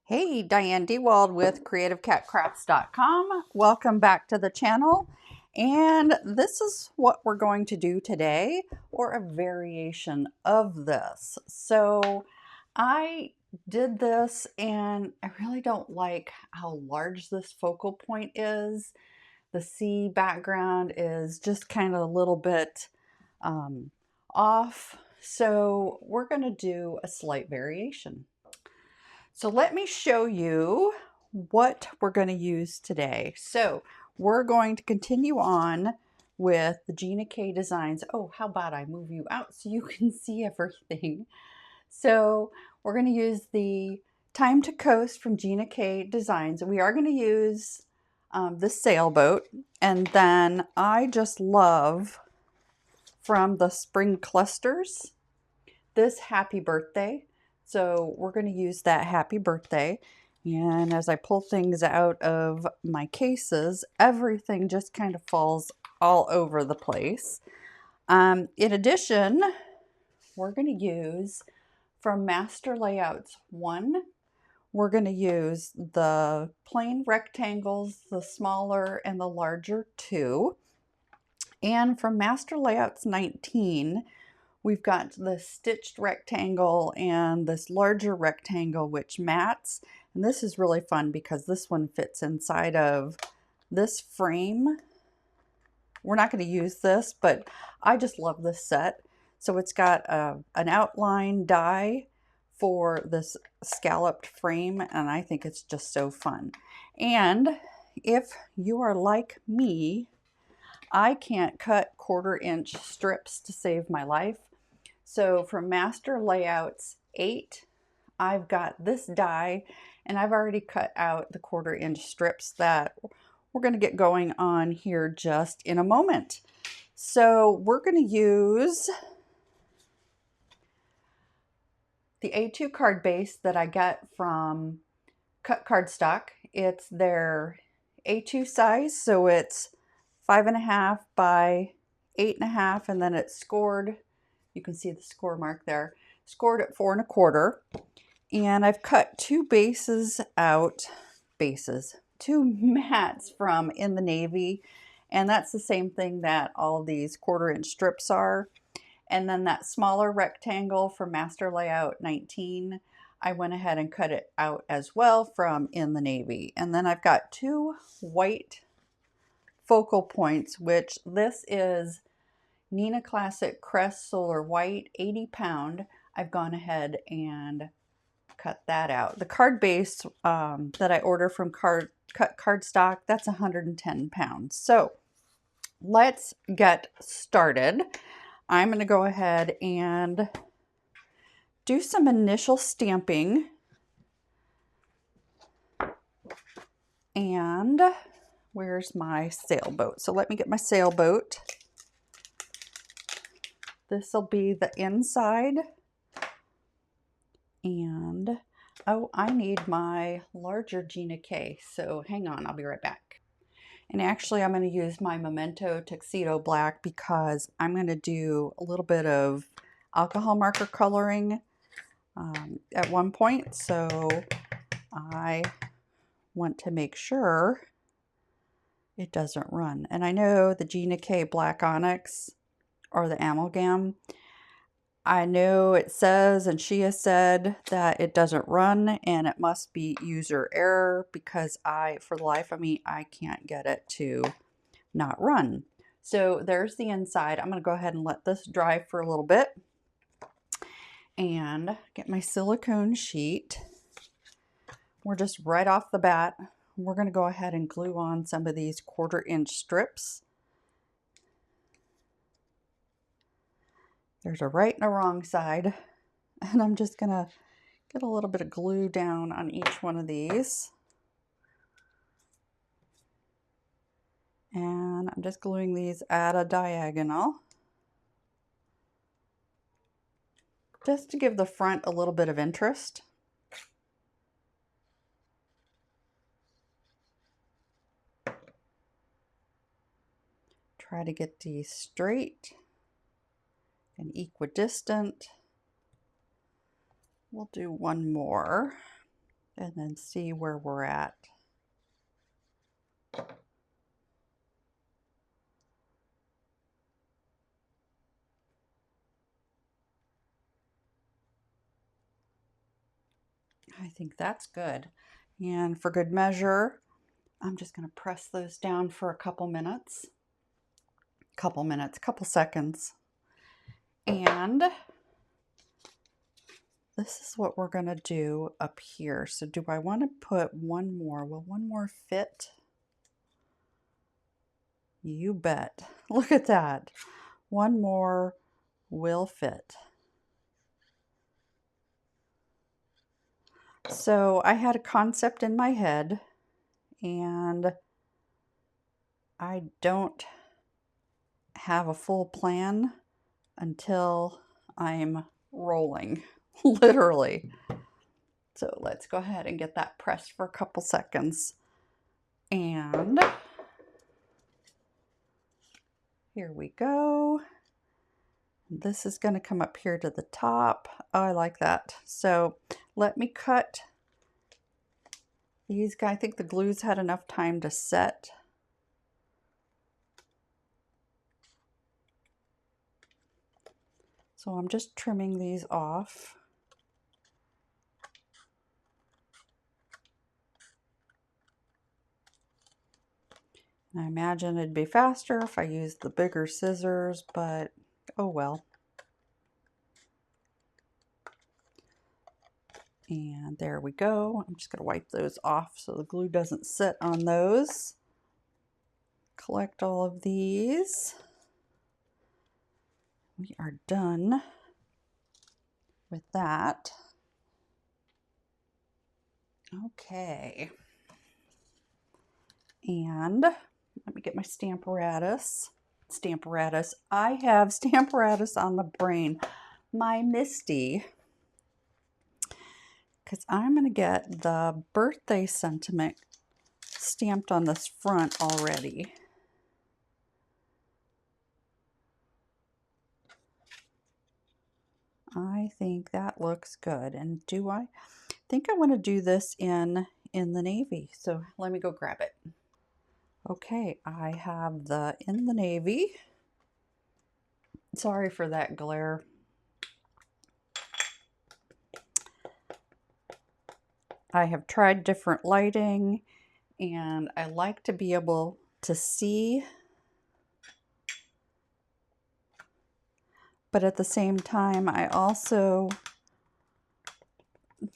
Hey, Diane DeWald with CreativeCatCrafts.com. Welcome back to the channel. And this is what we're going to do today, or a variation of this. So I did this and I really don't like how large this focal point is. The sea background is just kind of a little bit off. So we're going to do a slight variation. So let me show you what we're going to use today. So we're going to continue on with the Gina K designs. Oh, how about I move you out so you can see everything. So we're going to use the Time to Coast from Gina K designs. We are going to use the sailboat, and then I just love from the spring clusters this Happy Birthday. So we're going to use that Happy Birthday. And as I pull things out of my cases, everything just kind of falls all over the place. In addition, we're going to use from Master Layouts 1, we're going to use the plain rectangles, the smaller and the larger 2. And from Master Layouts 19, we've got the stitched rectangle and this larger rectangle which mats. And this is really fun because this one fits inside of this frame. We're not going to use this, but I just love this set. So it's got an outline die for this scalloped frame, and I think it's just so fun. And if you are like me, I can't cut 1/4 inch strips to save my life. So from Master Layouts 8, I've got this die, and I've already cut out the 1/4 inch strips that we're going to get going on here just in a moment. So we're going to use the A2 card base that I get from Cut Cardstock. It's their A2 size, so it's 5.5 by 8.5, and then it's scored. You can see the score mark there. Scored at 4 1/4. And I've cut 2 bases out, 2 mats from In the Navy. And that's the same thing that all these 1/4 inch strips are. And then that smaller rectangle from Master Layout 19, I went ahead and cut it out as well from In the Navy. And then I've got 2 white focal points, which this is Neenah Classic Crest Solar White, 80 pound. I've gone ahead and cut that out. The card base that I order from Cut Cardstock, that's 110 pounds. So let's get started. I'm going to go ahead and do some initial stamping. And where's my sailboat? So let me get my sailboat. This will be the inside. And, oh, I need my larger Gina K. So hang on, I'll be right back. And actually, I'm going to use my Memento Tuxedo Black because I'm going to do a little bit of alcohol marker coloring at one point. So I want to make sure it doesn't run. And I know the Gina K Black Onyx or the amalgam, I know it says, and she has said, that it doesn't run, and it must be user error because for the life of me, I can't get it to not run. So there's the inside. I'm going to go ahead and let this dry for a little bit and get my silicone sheet. We're just right off the bat. We're going to go ahead and glue on some of these 1/4 inch strips. There's a right and a wrong side, and I'm just going to get a little bit of glue down on each one of these. And I'm just gluing these at a diagonal, just to give the front a little bit of interest. Try to get these straight and equidistant. We'll do one more. and then see where we're at. I think that's good. And for good measure, I'm just going to press those down for a couple minutes. Couple seconds. And this is what we're going to do up here. So do I want to put one more? Will one more fit? You bet. Look at that. One more will fit. So I had a concept in my head, and I don't have a full plan until I'm rolling, literally. So let's go ahead and get that pressed for a couple seconds. And here we go. This is going to come up here to the top. Oh, I like that. So let me cut these guys. I think the glue's had enough time to set. So I'm just trimming these off. I imagine it'd be faster if I used the bigger scissors, but oh well. And there we go. I'm just going to wipe those off so the glue doesn't sit on those. Collect all of these. We are done with that. Okay. And let me get my Stamparatus. I have Stamparatus on the brain. My Misti. Because I'm going to get the birthday sentiment stamped on this front already. I think that looks good. And do I think I want to do this in the navy? So let me go grab it. Okay, I have the in the navy. Sorry for that glare. I have tried different lighting, and I like to be able to see, but at the same time, I also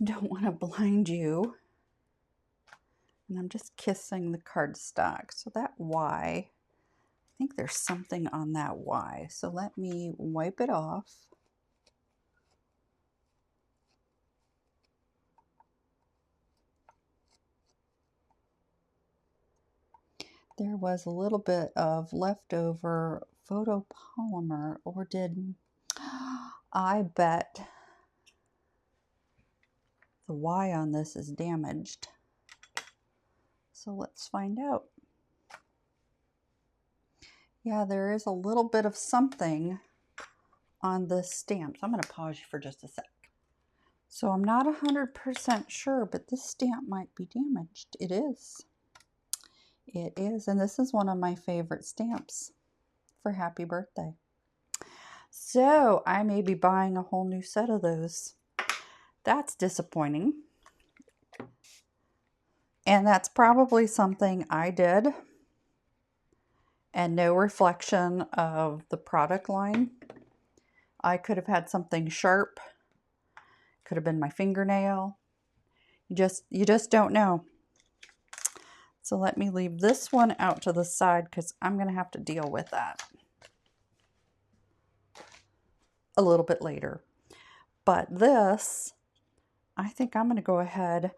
don't want to blind you. And I'm just kissing the cardstock. So that Y, I think there's something on that Y. So let me wipe it off. There was a little bit of leftover photopolymer, or did I bet the Y on this is damaged. So let's find out. Yeah, there is a little bit of something on this stamp. So I'm going to pause you for just a sec. So I'm not 100% sure, but this stamp might be damaged. It is. It is, and this is one of my favorite stamps for happy birthday. So I may be buying a whole new set of those. That's disappointing. And that's probably something I did, and no reflection of the product line. I could have had something sharp. Could have been my fingernail. You just don't know. So let me leave this one out to the side because I'm going to have to deal with that a little bit later. But this, I think I'm going to go ahead,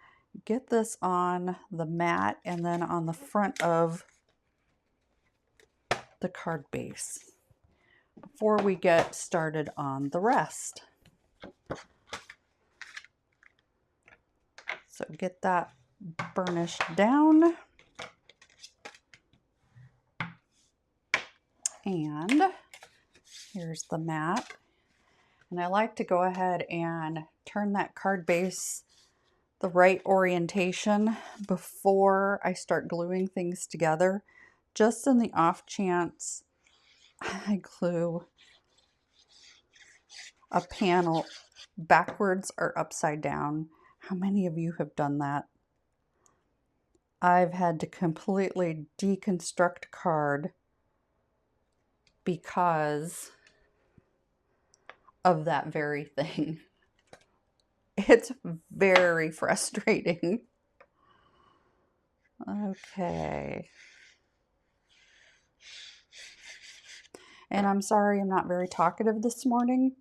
get this on the mat and then on the front of the card base before we get started on the rest. So get that burnished down. And here's the mat. And I like to go ahead and turn that card base the right orientation before I start gluing things together, just in the off chance I glue a panel backwards or upside down. How many of you have done that? I've had to completely deconstruct a card because of that very thing. It's very frustrating. Okay. And I'm sorry I'm not very talkative this morning.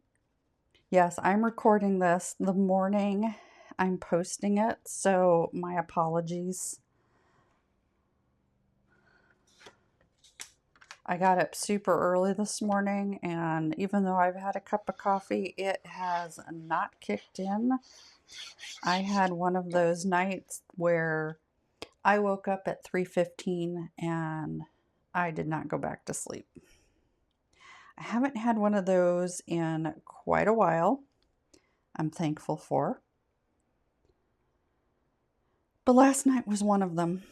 Yes, I'm recording this the morning I'm posting it, so my apologies. I got up super early this morning, and even though I've had a cup of coffee, it has not kicked in. I had one of those nights where I woke up at 3:15 and I did not go back to sleep. I haven't had one of those in quite a while. I'm thankful for. But last night was one of them.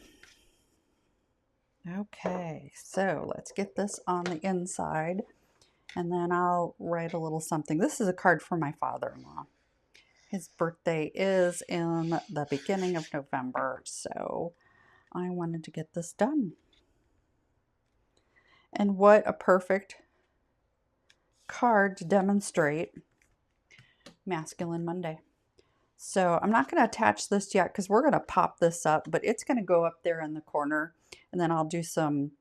Okay, so let's get this on the inside, and then I'll write a little something. This is a card for my father-in-law. His birthday is in the beginning of November, so I wanted to get this done. And what a perfect card to demonstrate Masculine Monday. So I'm not going to attach this yet because we're going to pop this up, but it's going to go up there in the corner, and then I'll do some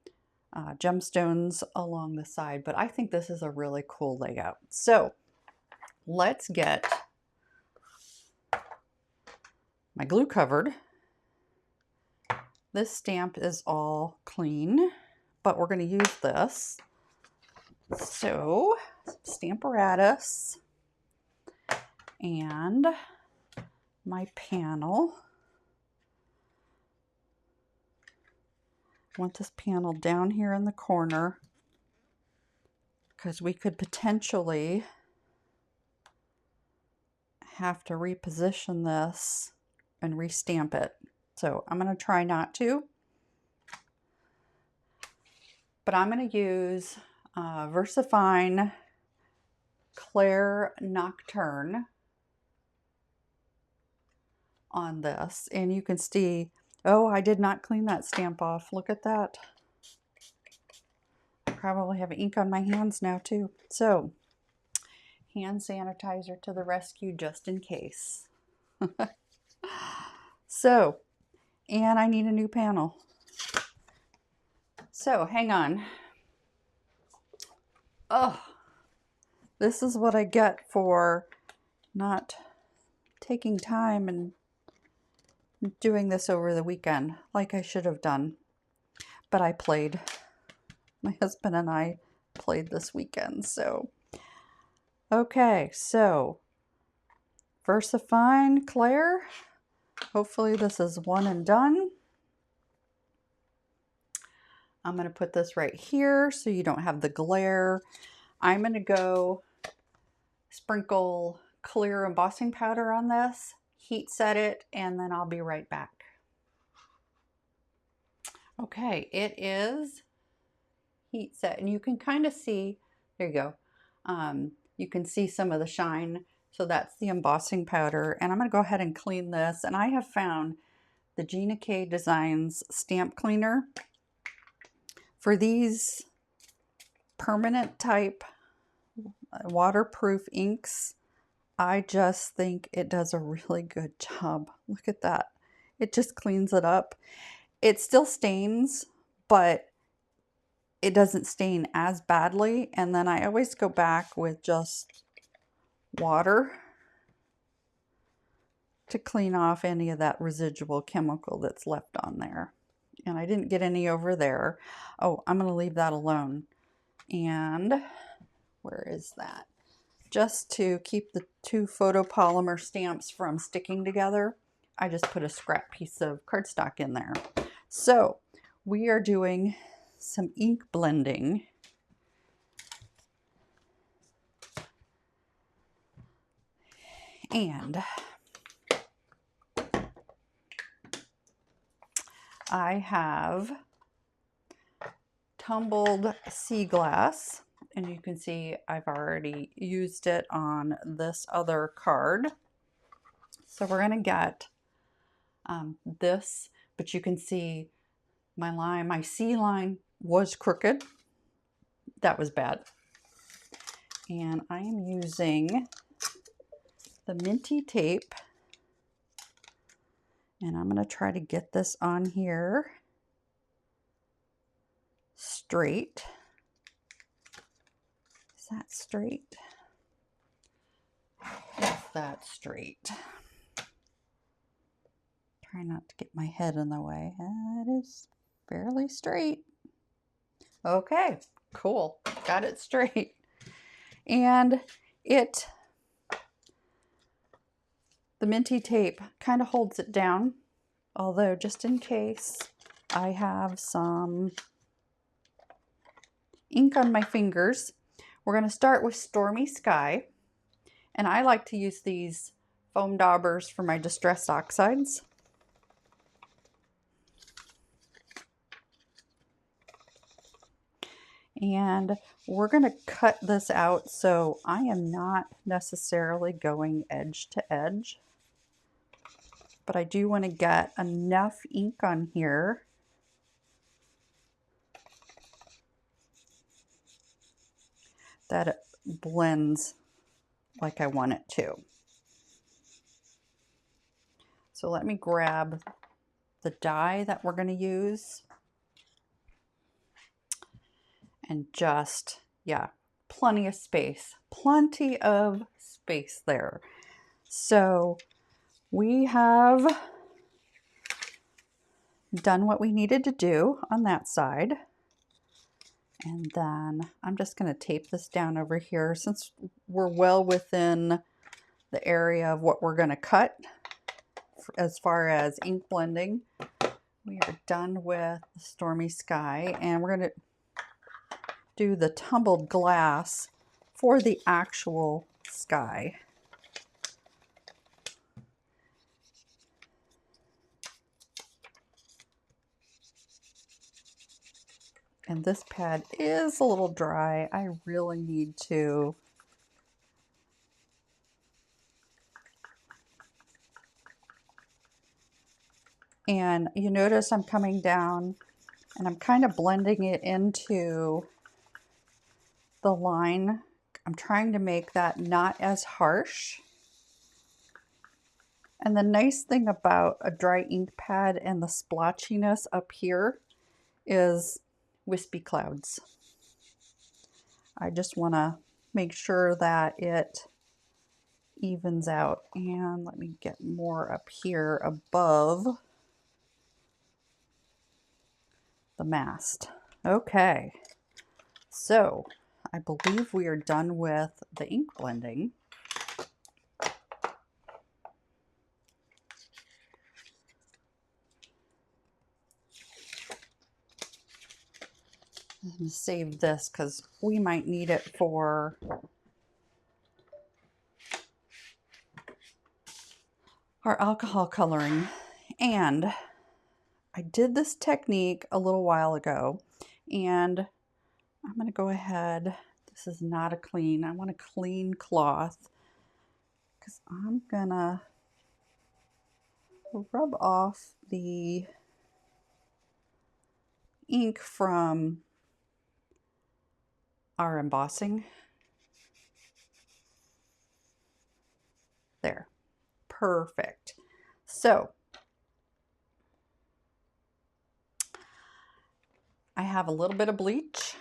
gemstones along the side. But I think this is a really cool layout. So let's get my glue covered. This stamp is all clean, but we're going to use this. So Stamparatus and my panel. I want this panel down here in the corner because we could potentially have to reposition this and restamp it. So I'm going to try not to, but I'm going to use VersaFine Clair Nocturne on this, and you can see, oh, I did not clean that stamp off. Look at that. I probably have ink on my hands now too. So hand sanitizer to the rescue just in case. So, and I need a new panel. So hang on. Oh, this is what I get for not taking time and doing this over the weekend like I should have done. But I played. My husband and I played this weekend. So, okay, so VersaFine Clair. Hopefully this is one and done. I'm going to put this right here so you don't have the glare. I'm going to go sprinkle clear embossing powder on this, heat set it, and then I'll be right back. Okay, it is heat set, and you can kind of see, there you go. You can see some of the shine. So that's the embossing powder, and I'm going to go ahead and clean this. And I have found the Gina K Designs stamp cleaner for these permanent type waterproof inks. I just think it does a really good job. Look at that. It just cleans it up. It still stains, but it doesn't stain as badly. And then I always go back with just water to clean off any of that residual chemical that's left on there. And I didn't get any over there. Oh, I'm going to leave that alone. And where is that? Just to keep the two photopolymer stamps from sticking together, I just put a scrap piece of cardstock in there. So we are doing some ink blending. And I have Tumbled Sea Glass, and you can see I've already used it on this other card. So we're going to get this, but you can see my C line was crooked. That was bad. And I am using the minty tape, and I'm going to try to get this on here straight. Is that straight? Is that straight? Try not to get my head in the way. That is fairly straight. Okay, cool. Got it straight. And the minty tape kind of holds it down, although just in case I have some ink on my fingers. We're going to start with Stormy Sky, and I like to use these foam daubers for my distressed oxides. And we're going to cut this out, so I am not necessarily going edge to edge, but I do want to get enough ink on here that it blends like I want it to. So let me grab the dye that we're going to use, and just, yeah, plenty of space there. So we have done what we needed to do on that side. And then I'm just going to tape this down over here since we're well within the area of what we're going to cut as far as ink blending. We are done with the Stormy Sky, and we're going to do the tumbled glass for the actual sky. And this pad is a little dry. I really need to and you notice I'm coming down and I'm kind of blending it into the line. I'm trying to make that not as harsh. And the nice thing about a dry ink pad and the splotchiness up here is wispy clouds. I just want to make sure that it evens out. And let me get more up here above the mast. Okay, so I believe we are done with the ink blending. I'm going to save this because we might need it for our alcohol coloring. And I did this technique a little while ago, and I'm going to go ahead. This is not a clean. I want a clean cloth because I'm going to rub off the ink from our embossing. There. Perfect. So I have a little bit of bleach.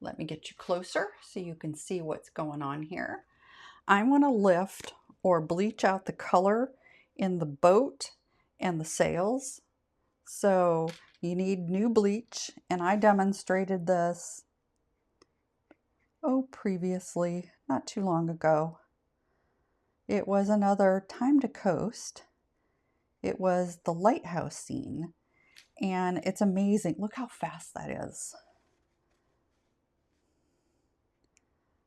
Let me get you closer so you can see what's going on here. I want to lift or bleach out the color in the boat and the sails. So you need new bleach, and I demonstrated this previously, not too long ago. It was another Time to Coast. It was the lighthouse scene, and it's amazing. Look how fast that is.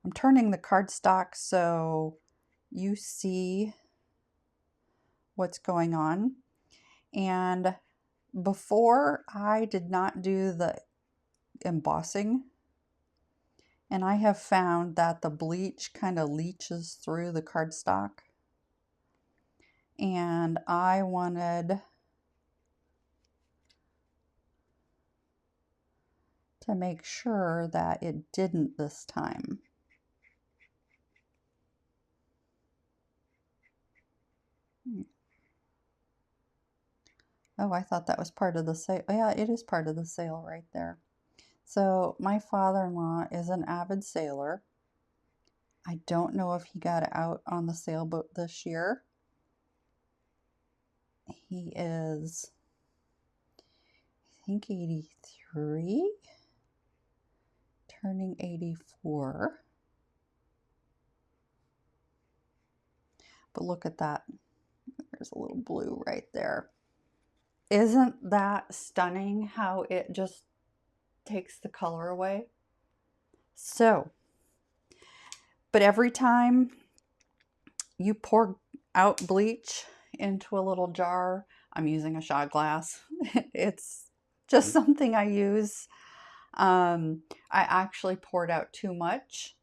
I'm turning the cardstock so you see what's going on. And before I did not do the embossing, and I have found that the bleach kind of leaches through the cardstock, and I wanted to make sure that it didn't this time. Oh, I thought that was part of the sale. Yeah, it is part of the sale right there. So my father-in-law is an avid sailor. I don't know if he got out on the sailboat this year. He is, I think, 83, turning 84. But look at that. There's a little blue right there. Isn't that stunning how it just takes the color away? So, but every time you pour out bleach into a little jar, I'm using a shot glass. It's just something I use. I actually poured out too much.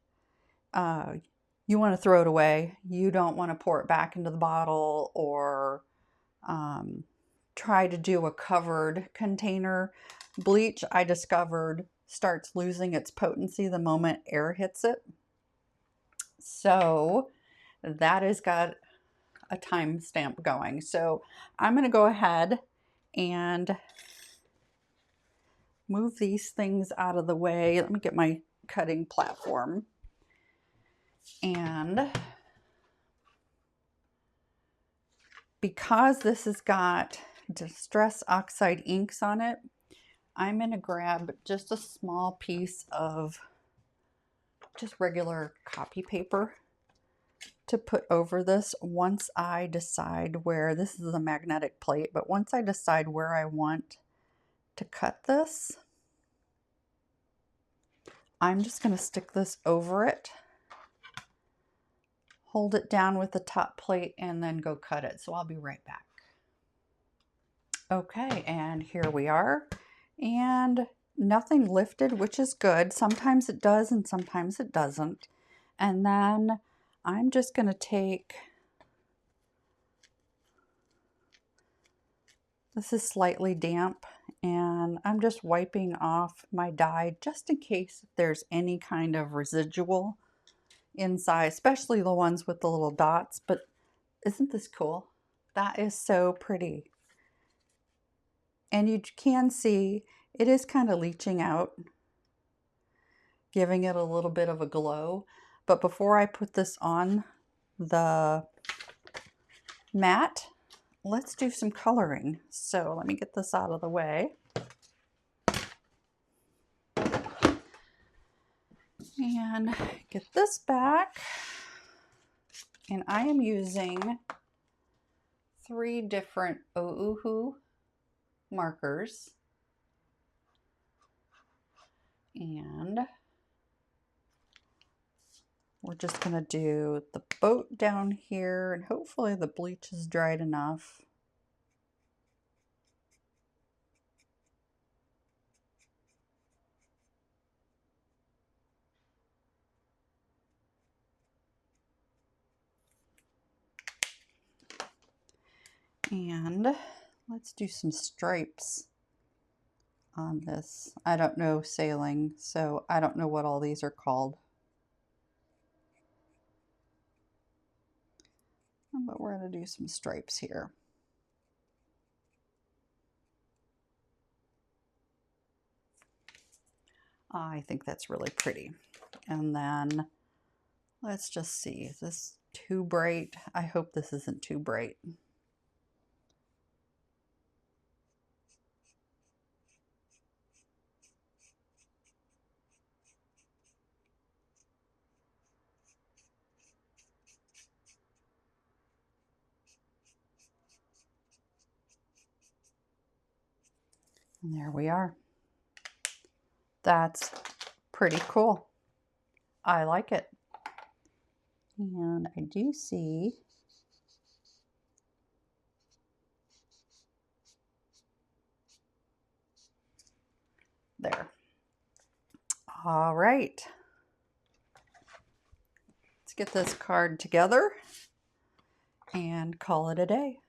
You want to throw it away. You don't want to pour it back into the bottle or try to do a covered container. Bleach, I discovered, starts losing its potency the moment air hits it. So that has got a timestamp going. So I'm going to go ahead and move these things out of the way. Let me get my cutting platform. And because this has got Distress Oxide inks on it, I'm going to grab just a small piece of just regular copy paper to put over this once I decide where, this is a magnetic plate, but once I decide where I want to cut this, I'm just going to stick this over it, hold it down with the top plate, and then go cut it. So I'll be right back. Okay, and here we are. And nothing lifted, which is good. Sometimes it does and sometimes it doesn't. And then I'm just going to take, this is slightly damp, and I'm just wiping off my dye just in case there's any kind of residual inside, especially the ones with the little dots. But isn't this cool? That is so pretty. And you can see it is kind of leaching out, giving it a little bit of a glow. But before I put this on the mat, let's do some coloring. So let me get this out of the way. And get this back. And I am using 3 different Ohuhu markers. And we're just going to do the boat down here, and hopefully the bleach is dried enough. And let's do some stripes on this. I don't know sailing, so I don't know what all these are called. But we're going to do some stripes here. I think that's really pretty. And then let's just see, is this too bright? I hope this isn't too bright. And there we are. That's pretty cool. I like it. And I do see There. All right. Let's get this card together and call it a day.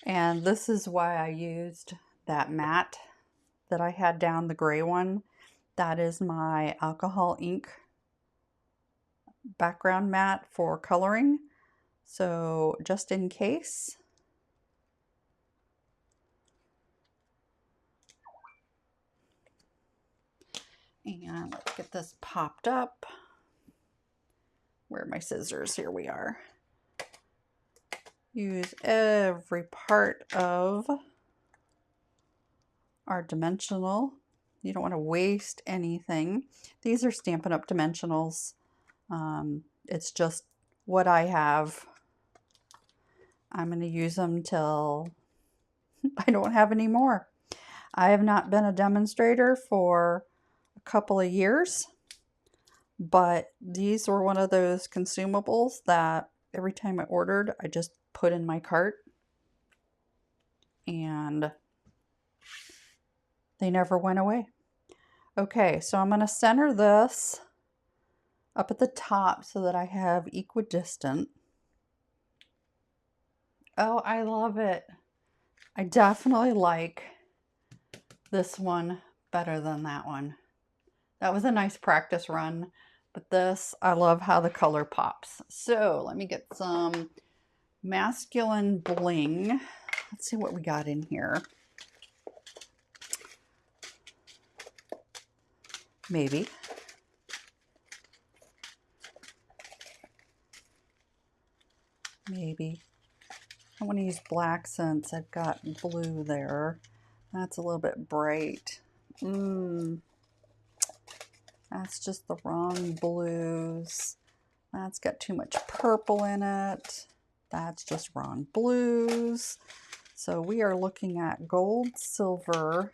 And this is why I used that matte that I had down, the gray one. That is my alcohol ink background matte for coloring. So just in case. And let's get this popped up. Where are my scissors? Here we are. Use every part of our dimensional. You don't want to waste anything. These are Stampin' Up! Dimensionals. It's just what I have. I'm going to use them till I don't have any more. I have not been a demonstrator for a couple of years, but these were one of those consumables that every time I ordered, I just put in my cart, and they never went away. Okay, so I'm going to center this up at the top so that I have equidistant. Oh, I love it. I definitely like this one better than that one. That was a nice practice run, but this, I love how the color pops. So let me get some masculine bling. Let's see what we got in here. Maybe. Maybe. I want to use black since I've got blue there. That's a little bit bright. That's just the wrong blues. That's got too much purple in it. That's just wrong blues. So we are looking at gold, silver,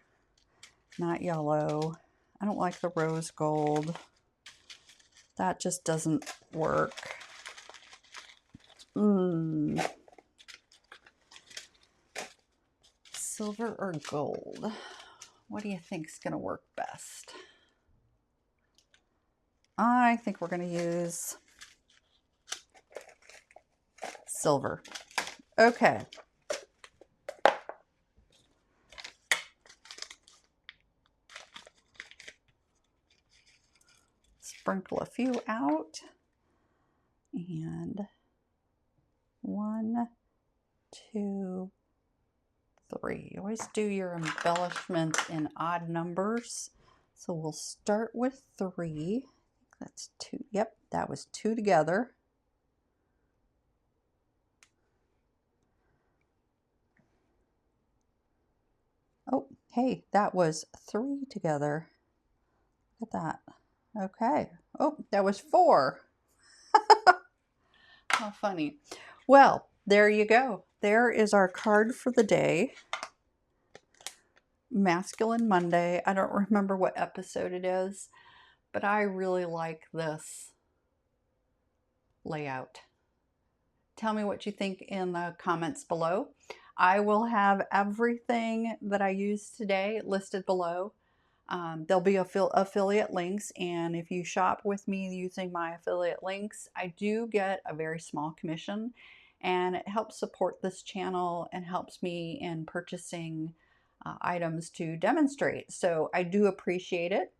not yellow. I don't like the rose gold. That just doesn't work. Silver or gold? What do you think is going to work best? I think we're going to use silver. Okay. Sprinkle a few out. And 1, 2, 3. You always do your embellishments in odd numbers. So we'll start with 3. That's 2. Yep, that was 2 together. Oh, hey, that was 3 together. Look at that. Okay. Oh, that was 4. How funny. Well, there you go. There is our card for the day. Masculine Monday. I don't remember what episode it is, but I really like this layout. Tell me what you think in the comments below. I will have everything that I used today listed below. There'll be affiliate links, and if you shop with me using my affiliate links, I do get a very small commission, and it helps support this channel and helps me in purchasing items to demonstrate. So I do appreciate it.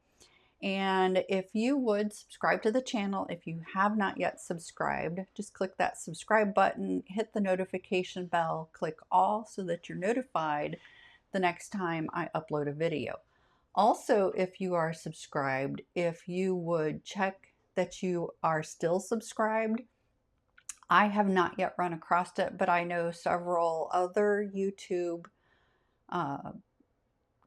And if you would subscribe to the channel, if you have not yet subscribed, just click that subscribe button, hit the notification bell, click all so that you're notified the next time I upload a video. Also, if you are subscribed, if you would check that you are still subscribed. I have not yet run across it, but I know several other YouTube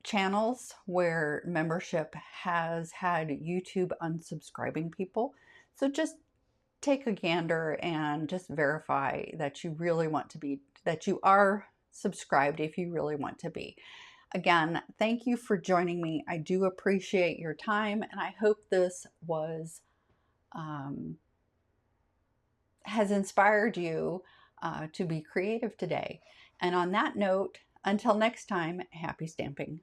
channels where membership has had YouTube unsubscribing people. So just take a gander and just verify that you really want to be, that you are subscribed if you really want to be. Again, thank you for joining me. I do appreciate your time, and I hope this was has inspired you to be creative today. And on that note, until next time, happy stamping.